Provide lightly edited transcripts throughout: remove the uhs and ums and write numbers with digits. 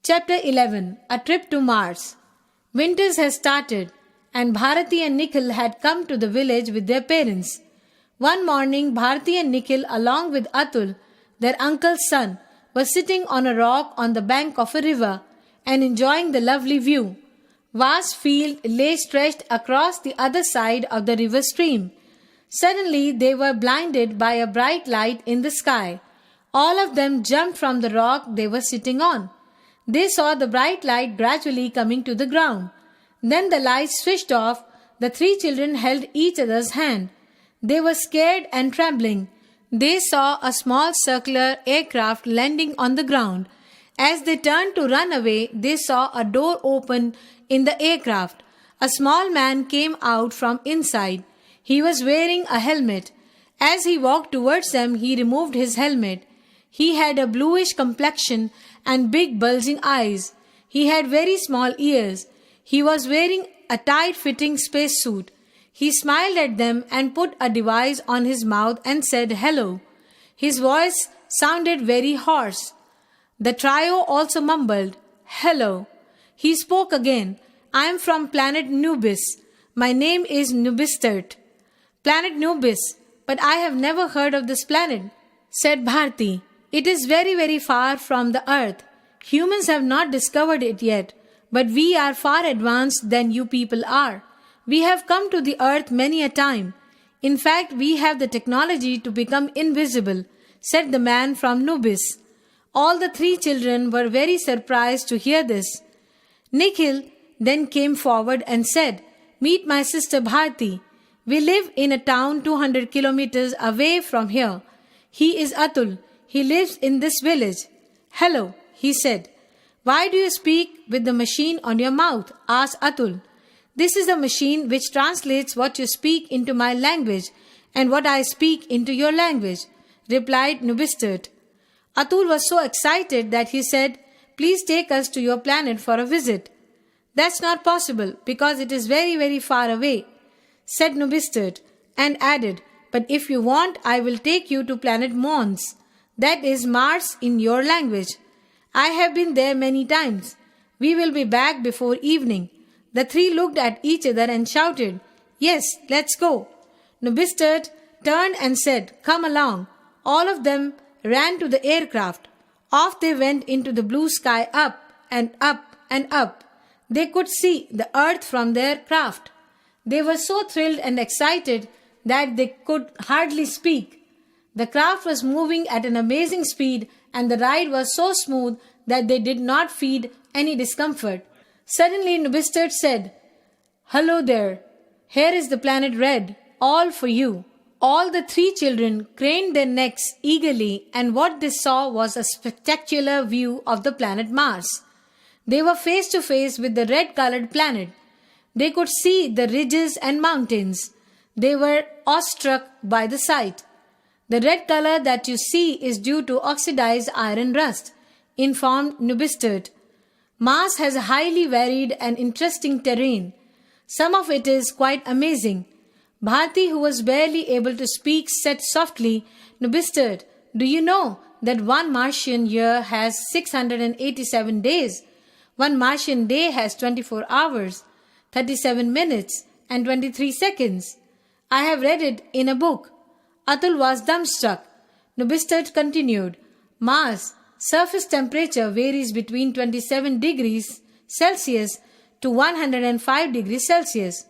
Chapter 11. A Trip to Mars. Winters had started, and Bharati and Nikhil had come to the village with their parents. One morning, Bharati and Nikhil, along with Atul, their uncle's son, were sitting on a rock on the bank of a river and enjoying the lovely view. Vast field lay stretched across the other side of the river stream. Suddenly, they were blinded by a bright light in the sky. All of them jumped from the rock they were sitting on. They saw the bright light gradually coming to the ground. Then the light switched off. The three children held each other's hand. They were scared and trembling. They saw a small circular aircraft landing on the ground. As they turned to run away, they saw a door open in the aircraft. A small man came out from inside. He was wearing a helmet. As he walked towards them, he removed his helmet. He had a bluish complexion and big bulging eyes. He had very small ears. He was wearing a tight-fitting spacesuit. He smiled at them and put a device on his mouth and said hello. His voice sounded very hoarse. The trio also mumbled, "Hello." He spoke again. "I am from planet Nubis. My name is Nubistert." "Planet Nubis, but I have never heard of this planet," said Bharti. "It is very, very far from the earth. Humans have not discovered it yet, but we are far advanced than you people are. We have come to the earth many a time. In fact, we have the technology to become invisible," said the man from Nubis. All the three children were very surprised to hear this. Nikhil then came forward and said, "Meet my sister Bharti. We live in a town 200 kilometers away from here. He is Atul. He lives in this village." "Hello," he said. "Why do you speak with the machine on your mouth?" asked Atul. "This is a machine which translates what you speak into my language and what I speak into your language," replied Nubistert. Atul was so excited that he said, "Please take us to your planet for a visit." "That's not possible because it is very, very far away," said Nubistert, and added, "But if you want, I will take you to planet Mons. That is Mars in your language. I have been there many times. We will be back before evening." The three looked at each other and shouted, "Yes, let's go." Nubistert turned and said, "Come along." All of them ran to the aircraft. Off they went into the blue sky, up and up and up. They could see the earth from their craft. They were so thrilled and excited that they could hardly speak. The craft was moving at an amazing speed, and the ride was so smooth that they did not feel any discomfort. Suddenly Nubistert said, "Hello there. Here is the planet Red, all for you." All the three children craned their necks eagerly, and what they saw was a spectacular view of the planet Mars. They were face to face with the red-colored planet. They could see the ridges and mountains. They were awestruck by the sight. "The red color that you see is due to oxidized iron rust," informed Nubistert. "Mars has a highly varied and interesting terrain. Some of it is quite amazing." Bharti, who was barely able to speak, said softly, "Nubistert, do you know that one Martian year has 687 days? One Martian day has 24 hours, 37 minutes, and 23 seconds. I have read it in a book." Atul was dumbstruck. Nubistert continued, "Mars' surface temperature varies between 27 degrees Celsius to 105 degrees Celsius.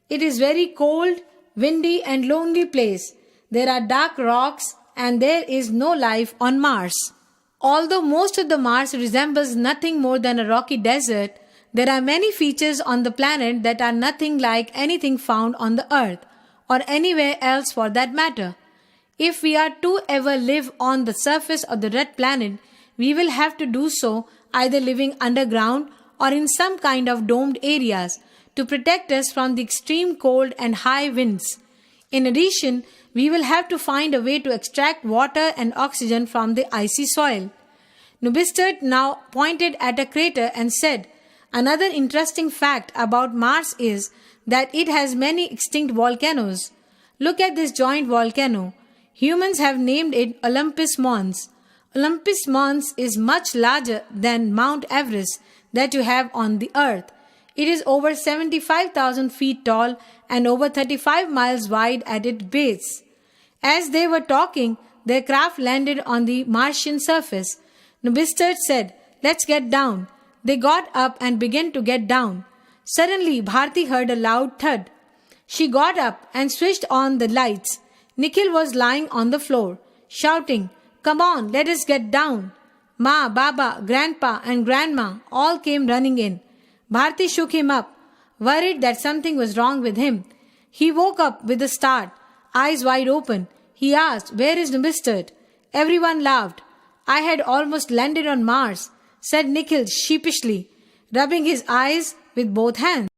It is very cold, windy and lonely place. There are dark rocks and there is no life on Mars. Although most of the Mars resembles nothing more than a rocky desert, there are many features on the planet that are nothing like anything found on the Earth or anywhere else for that matter. If we are to ever live on the surface of the red planet, we will have to do so either living underground or in some kind of domed areas to protect us from the extreme cold and high winds. In addition, we will have to find a way to extract water and oxygen from the icy soil." Nubistert now pointed at a crater and said, "Another interesting fact about Mars is that it has many extinct volcanoes. Look at this giant volcano. Humans have named it Olympus Mons. Olympus Mons is much larger than Mount Everest that you have on the earth. It is over 75,000 feet tall and over 35 miles wide at its base. As they were talking, their craft landed on the Martian surface. Nubistert said, "Let's get down." They got up and began to get down. Suddenly, Bharti heard a loud thud. She got up and switched on the lights. Nikhil was lying on the floor, shouting, "Come on, let us get down." Ma, Baba, Grandpa and Grandma all came running in. Bharti shook him up, worried that something was wrong with him. He woke up with a start, eyes wide open. He asked, "Where is Nubistert?" Everyone laughed. "I had almost landed on Mars," said Nikhil sheepishly, rubbing his eyes with both hands.